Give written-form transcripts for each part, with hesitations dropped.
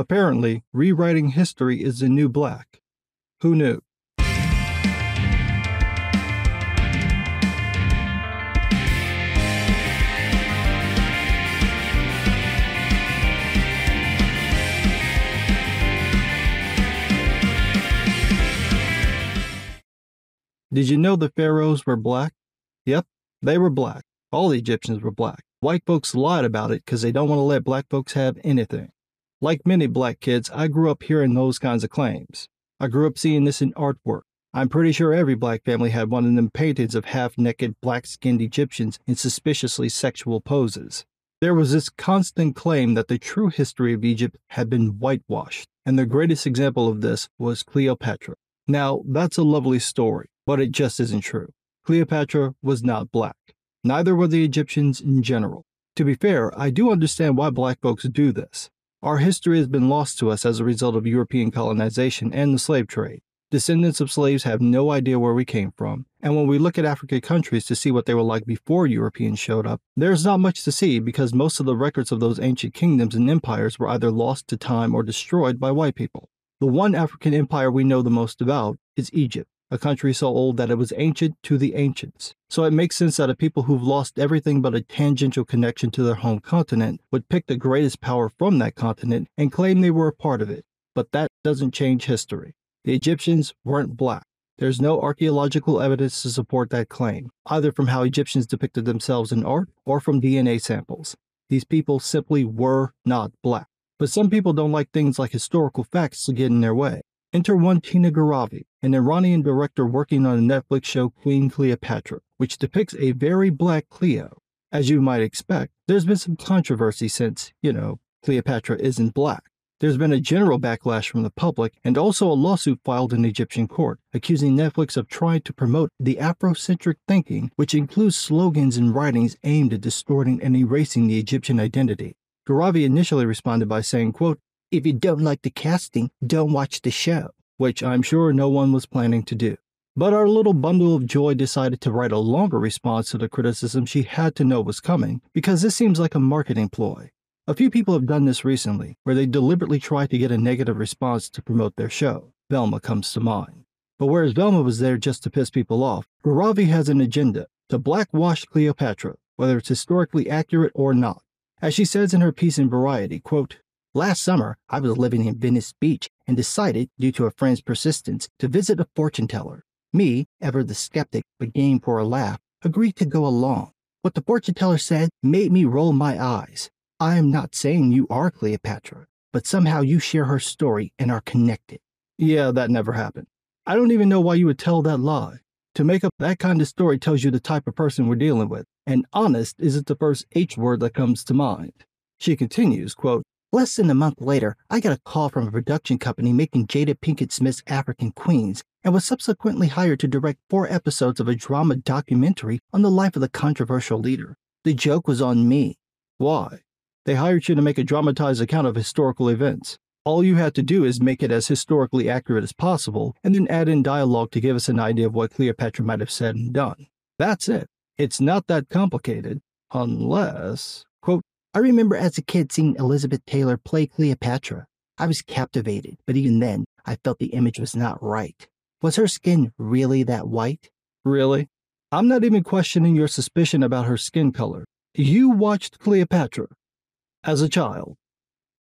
Apparently, rewriting history is the new black. Who knew? Did you know the pharaohs were black? Yep, they were black. All the Egyptians were black. White folks lied about it because they don't want to let black folks have anything. Like many black kids, I grew up hearing those kinds of claims. I grew up seeing this in artwork. I'm pretty sure every black family had one of them paintings of half-naked, black-skinned Egyptians in suspiciously sexual poses. There was this constant claim that the true history of Egypt had been whitewashed, and the greatest example of this was Cleopatra. Now, that's a lovely story, but it just isn't true. Cleopatra was not black. Neither were the Egyptians in general. To be fair, I do understand why black folks do this. Our history has been lost to us as a result of European colonization and the slave trade. Descendants of slaves have no idea where we came from, and when we look at African countries to see what they were like before Europeans showed up, there's not much to see because most of the records of those ancient kingdoms and empires were either lost to time or destroyed by white people. The one African empire we know the most about is Egypt, a country so old that it was ancient to the ancients. So it makes sense that a people who've lost everything but a tangential connection to their home continent would pick the greatest power from that continent and claim they were a part of it. But that doesn't change history. The Egyptians weren't black. There's no archaeological evidence to support that claim, either from how Egyptians depicted themselves in art or from DNA samples. These people simply were not black. But some people don't like things like historical facts to get in their way. Enter one Tina Garavi, an Iranian director working on the Netflix show Queen Cleopatra, which depicts a very black Cleo. As you might expect, there's been some controversy since, Cleopatra isn't black. There's been a general backlash from the public and also a lawsuit filed in the Egyptian court, accusing Netflix of trying to promote the Afrocentric thinking, which includes slogans and writings aimed at distorting and erasing the Egyptian identity. Garavi initially responded by saying, quote, "If you don't like the casting, don't watch the show," which I'm sure no one was planning to do. But our little bundle of joy decided to write a longer response to the criticism she had to know was coming, because this seems like a marketing ploy. A few people have done this recently, where they deliberately try to get a negative response to promote their show. Velma comes to mind. But whereas Velma was there just to piss people off, Garavi has an agenda to blackwash Cleopatra, whether it's historically accurate or not. As she says in her piece in Variety, quote, "Last summer, I was living in Venice Beach and decided, due to a friend's persistence, to visit a fortune teller. Me, ever the skeptic but game for a laugh, agreed to go along. What the fortune teller said made me roll my eyes. I am not saying you are Cleopatra, but somehow you share her story and are connected." Yeah, that never happened. I don't even know why you would tell that lie. To make up that kind of story tells you the type of person we're dealing with, and honest isn't the first H word that comes to mind. She continues, quote, "Less than a month later, I got a call from a production company making Jada Pinkett Smith's African Queens and was subsequently hired to direct 4 episodes of a drama documentary on the life of the controversial leader. The joke was on me." Why? They hired you to make a dramatized account of historical events. All you had to do is make it as historically accurate as possible and then add in dialogue to give us an idea of what Cleopatra might have said and done. That's it. It's not that complicated, unless, quote, "I remember as a kid seeing Elizabeth Taylor play Cleopatra. I was captivated, but even then, I felt the image was not right. Was her skin really that white?" Really? I'm not even questioning your suspicion about her skin color. You watched Cleopatra as a child.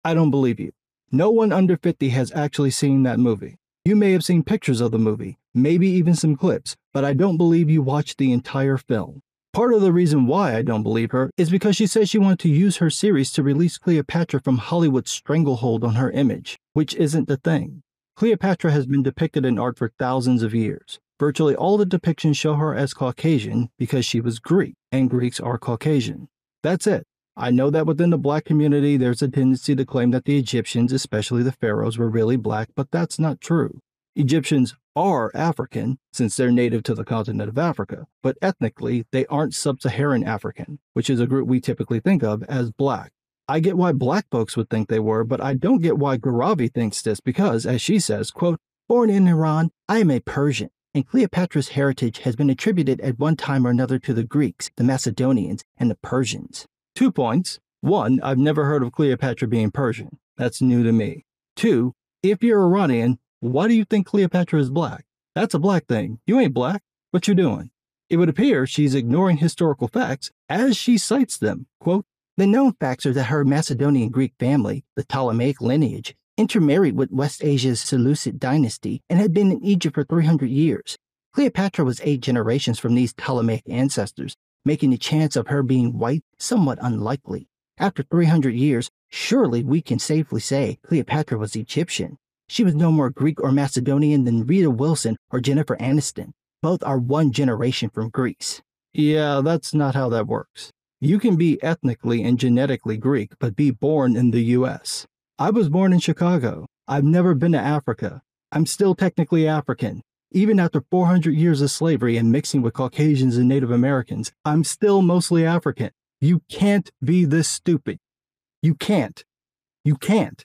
I don't believe you. No one under 50 has actually seen that movie. You may have seen pictures of the movie, maybe even some clips, but I don't believe you watched the entire film. Part of the reason why I don't believe her is because she says she wanted to use her series to release Cleopatra from Hollywood's stranglehold on her image, which isn't the thing. Cleopatra has been depicted in art for thousands of years. Virtually all the depictions show her as Caucasian because she was Greek, and Greeks are Caucasian. That's it. I know that within the black community there's a tendency to claim that the Egyptians, especially the pharaohs, were really black, but that's not true. Egyptians are African, since they're native to the continent of Africa, but ethnically they aren't sub-Saharan African, which is a group we typically think of as black. I get why black folks would think they were, but I don't get why Garavi thinks this because, as she says, quote, "Born in Iran, I am a Persian, and Cleopatra's heritage has been attributed at one time or another to the Greeks, the Macedonians, and the Persians." 2 points. 1, I've never heard of Cleopatra being Persian. That's new to me. 2. If you're Iranian, why do you think Cleopatra is black? That's a black thing. You ain't black. What you doing? It would appear she's ignoring historical facts as she cites them. Quote, the known facts are that her Macedonian Greek family, the Ptolemaic lineage, intermarried with West Asia's Seleucid dynasty and had been in Egypt for 300 years. Cleopatra was 8 generations from these Ptolemaic ancestors, making the chance of her being white somewhat unlikely. After 300 years, surely we can safely say Cleopatra was Egyptian. She was no more Greek or Macedonian than Rita Wilson or Jennifer Aniston. Both are 1 generation from Greece. Yeah, that's not how that works. You can be ethnically and genetically Greek, but be born in the U.S. I was born in Chicago. I've never been to Africa. I'm still technically African. Even after 400 years of slavery and mixing with Caucasians and Native Americans, I'm still mostly African. You can't be this stupid. You can't. You can't.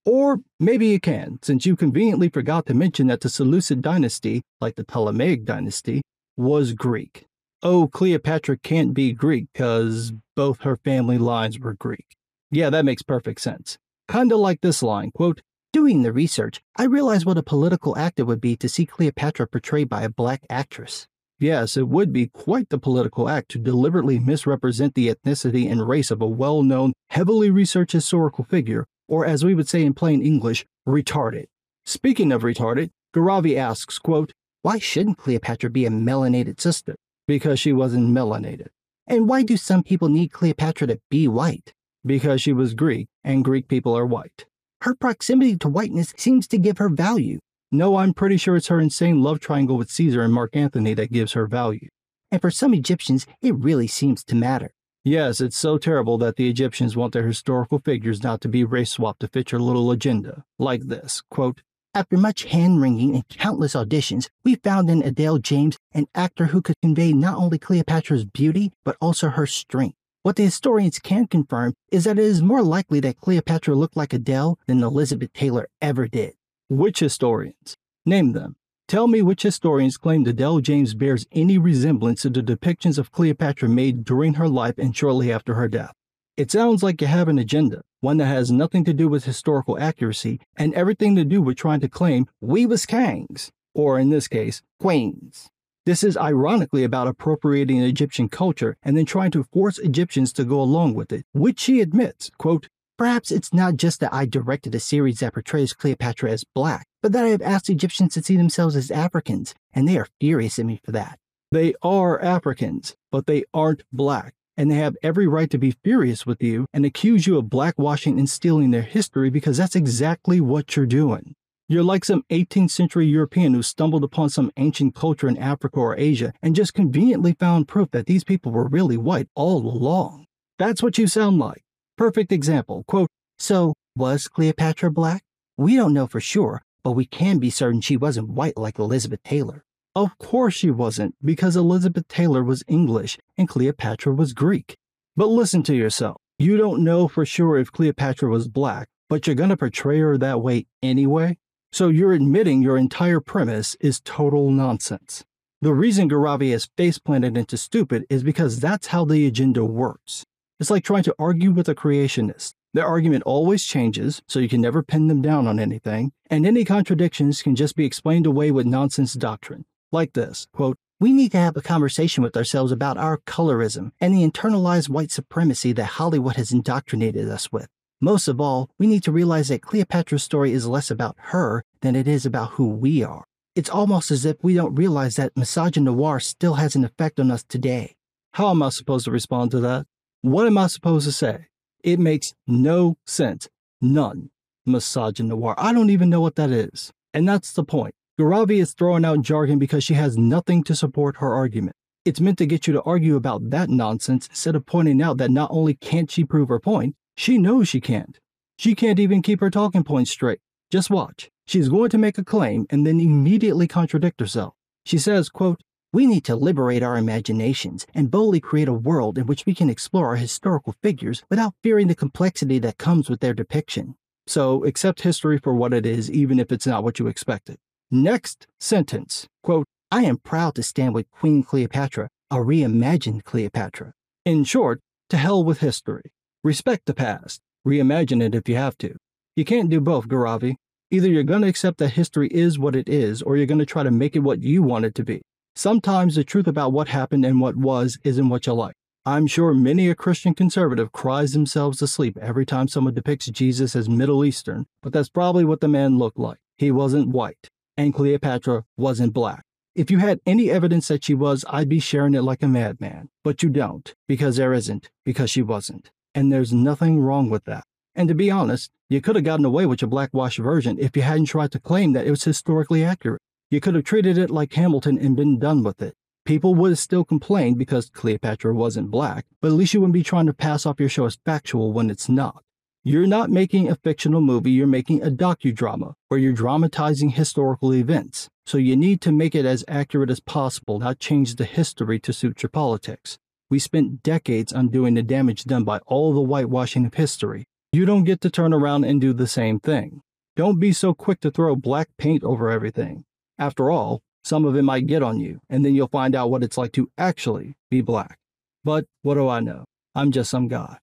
Or maybe you can, since you conveniently forgot to mention that the Seleucid dynasty, like the Ptolemaic dynasty, was Greek. Oh, Cleopatra can't be Greek because both her family lines were Greek. Yeah, that makes perfect sense. Kinda like this line, quote, doing the research, I realized what a political act it would be to see Cleopatra portrayed by a black actress. Yes, it would be quite the political act to deliberately misrepresent the ethnicity and race of a well-known, heavily researched historical figure, or as we would say in plain English, retarded. Speaking of retarded, Garavi asks, quote, why shouldn't Cleopatra be a melanated sister? Because she wasn't melanated. And why do some people need Cleopatra to be white? Because she was Greek, and Greek people are white. Her proximity to whiteness seems to give her value. No, I'm pretty sure it's her insane love triangle with Caesar and Mark Antony that gives her value. And for some Egyptians, it really seems to matter. Yes, it's so terrible that the Egyptians want their historical figures not to be race-swapped to fit your little agenda. Like this, quote, after much hand-wringing and countless auditions, we found in Adele James an actor who could convey not only Cleopatra's beauty, but also her strength. What the historians can confirm is that it is more likely that Cleopatra looked like Adele than Elizabeth Taylor ever did. Which historians? Name them. Tell me which historians claim Adele James bears any resemblance to the depictions of Cleopatra made during her life and shortly after her death. It sounds like you have an agenda, one that has nothing to do with historical accuracy and everything to do with trying to claim we was kings, or in this case, queens. This is ironically about appropriating Egyptian culture and then trying to force Egyptians to go along with it, which she admits, quote, perhaps it's not just that I directed a series that portrays Cleopatra as black, but that I have asked Egyptians to see themselves as Africans, and they are furious at me for that. They are Africans, but they aren't black, and they have every right to be furious with you and accuse you of blackwashing and stealing their history because that's exactly what you're doing. You're like some 18th century European who stumbled upon some ancient culture in Africa or Asia and just conveniently found proof that these people were really white all along. That's what you sound like. Perfect example, quote, so was Cleopatra black? We don't know for sure, but we can be certain she wasn't white like Elizabeth Taylor. Of course she wasn't, because Elizabeth Taylor was English and Cleopatra was Greek. But listen to yourself. You don't know for sure if Cleopatra was black, but you're gonna portray her that way anyway? So you're admitting your entire premise is total nonsense. The reason Garavi has face-planted into stupid is because that's how the agenda works. It's like trying to argue with a creationist. Their argument always changes, so you can never pin them down on anything, and any contradictions can just be explained away with nonsense doctrine. Like this, quote, we need to have a conversation with ourselves about our colorism and the internalized white supremacy that Hollywood has indoctrinated us with. Most of all, we need to realize that Cleopatra's story is less about her than it is about who we are. It's almost as if we don't realize that misogynoir still has an effect on us today. How am I supposed to respond to that? What am I supposed to say? It makes no sense. None. Misogynoir. I don't even know what that is. And that's the point. Garavi is throwing out jargon because she has nothing to support her argument. It's meant to get you to argue about that nonsense instead of pointing out that not only can't she prove her point, she knows she can't. She can't even keep her talking points straight. Just watch. She's going to make a claim and then immediately contradict herself. She says, quote, we need to liberate our imaginations and boldly create a world in which we can explore our historical figures without fearing the complexity that comes with their depiction. So accept history for what it is, even if it's not what you expected. Next sentence, quote, I am proud to stand with Queen Cleopatra, a reimagined Cleopatra. In short, to hell with history. Respect the past. Reimagine it if you have to. You can't do both, Garavi. Either you're going to accept that history is what it is, or you're going to try to make it what you want it to be. Sometimes the truth about what happened and what was isn't what you like. I'm sure many a Christian conservative cries themselves to sleep every time someone depicts Jesus as Middle Eastern, but that's probably what the man looked like. He wasn't white, and Cleopatra wasn't black. If you had any evidence that she was, I'd be sharing it like a madman. But you don't, because there isn't, because she wasn't. And there's nothing wrong with that. And to be honest, you could have gotten away with your blackwash version if you hadn't tried to claim that it was historically accurate. You could have treated it like Hamilton and been done with it. People would have still complained because Cleopatra wasn't black, but at least you wouldn't be trying to pass off your show as factual when it's not. You're not making a fictional movie, you're making a docudrama, where you're dramatizing historical events. So you need to make it as accurate as possible, not change the history to suit your politics. We spent decades undoing the damage done by all the whitewashing of history. You don't get to turn around and do the same thing. Don't be so quick to throw black paint over everything. After all, some of it might get on you, and then you'll find out what it's like to actually be black. But what do I know? I'm just some guy.